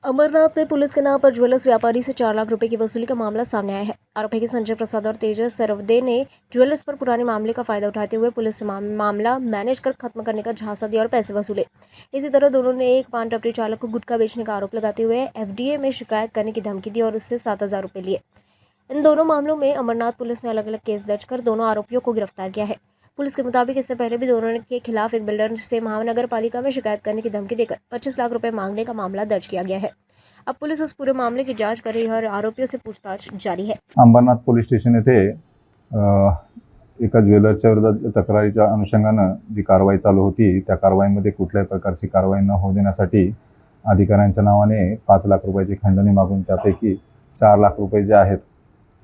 अमरनाथ में पुलिस के नाम पर ज्वेलर्स व्यापारी से 4 लाख रुपए की वसूली का मामला सामने आया है। आरोपी के संजय प्रसाद और तेजस सरवदे ने ज्वेलर्स पर पुराने मामले का फायदा उठाते हुए पुलिस से मामला मैनेज कर खत्म करने का झांसा दिया और पैसे वसूले। इसी तरह दोनों ने एक पान टपरी चालक को गुटखा बेचने का आरोप लगाते हुए एफडीए में शिकायत करने की धमकी दी और उससे 7,000 रुपए लिए। इन दोनों मामलों में अमरनाथ पुलिस ने अलग अलग केस दर्ज कर दोनों आरोपियों को गिरफ्तार किया है। पुलिस के मुताबिक इससे पहले भी दोनों के खिलाफ एक बिल्डर से महानगर पालिका में शिकायत करने की धमकी देकर 25 लाख रुपए मांगने का मामला दर्ज किया गया है। अब पुलिस इस पूरे मामले की जांच कर रही है और आरोपियों से पूछताछ जारी है। अंबरनाथ पोलीस स्टेशन येथे एका ज्वेलरच्या विरोधात तक्रारीच्या अनुषंगानं जी कारवाई चालू होती त्या कारवाईमध्ये कुठल्याही प्रकारची कारवाई न होऊ देण्यासाठी अधिकाऱ्यांच्या नावाने 5 लाख रुपयाची खंडणी मागून त्यापैकी 4 लाख रुपये जे आहेत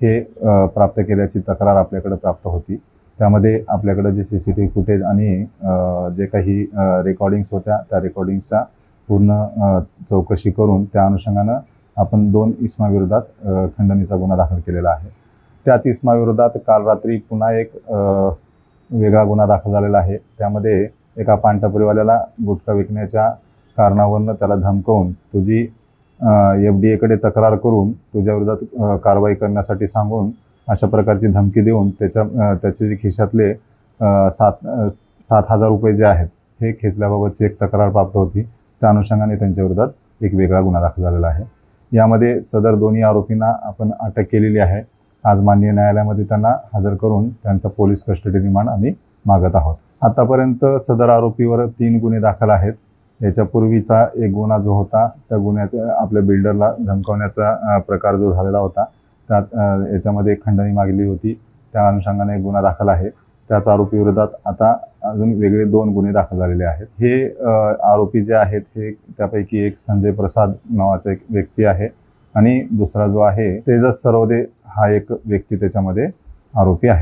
हे प्राप्त केल्याची तक्रार आपल्याकडे प्राप्त होती। त्यामध्ये आपल्याकडे जे सीसीटीव्ही फुटेज आणि जे काही रेकॉर्डिंग्स होत्या त्या रेकॉर्डिंग्सचा पूर्ण चौकशी करून त्या अनुषंगानं आपण 2 इसमाविरोधात खंडणीचा गुन्हा दाखल केलेला आहे। त्याच इसमाविरोधात काल रात्री पुन्हा एक वेगळा गुन्हा दाखल झालेला आहे। त्यामध्ये एका पानटपरीवाल्याला गुटखा विकण्याच्या कारणावरून त्याला धमकावून तुझी एफडीएकडे तक्रार करून तुझ्या विरोधात कारवाई करण्यासाठी सांगून अशा प्रकारची धमकी देऊन त्याचे खिशातले 7,000 रुपये जे आहेत हे खेचल्याबाबतची एक तक्रार प्राप्त होती। त्या अनुषंगाने त्यांच्या विरोधात एक वेगळा गुन्हा दाखल झालेला आहे। यामध्ये सदर दोन्ही आरोपींना आपण अटक केलेली आहे। आज माननीय न्यायालयामध्ये त्यांना हजर करून त्यांचा पोलीस कस्टडी रिमांड आम्ही मागत आहोत। आतापर्यंत सदर आरोपीवर 3 गुन्हे दाखल आहेत। याच्यापूर्वीचा एक गुन्हा जो होता त्या गुन्ह्यात आपल्या बिल्डरला धमकावण्याचा प्रकार जो झालेला होता त्यात याच्यामध्ये खंडणी मागली होती। त्या अनुषंगाने एक गुन्हा दाखल आहे। त्याच आरोपी विरोधात आता अजून वेगळे 2 गुन्हे दाखल झालेले आहेत। हे आरोपी जे आहेत हे त्यापैकी एक संजय प्रसाद नावाचा एक व्यक्ती आहे आणि दुसरा जो आहे तेजस सरवदे हा एक व्यक्ती त्याच्यामध्ये आरोपी आहे।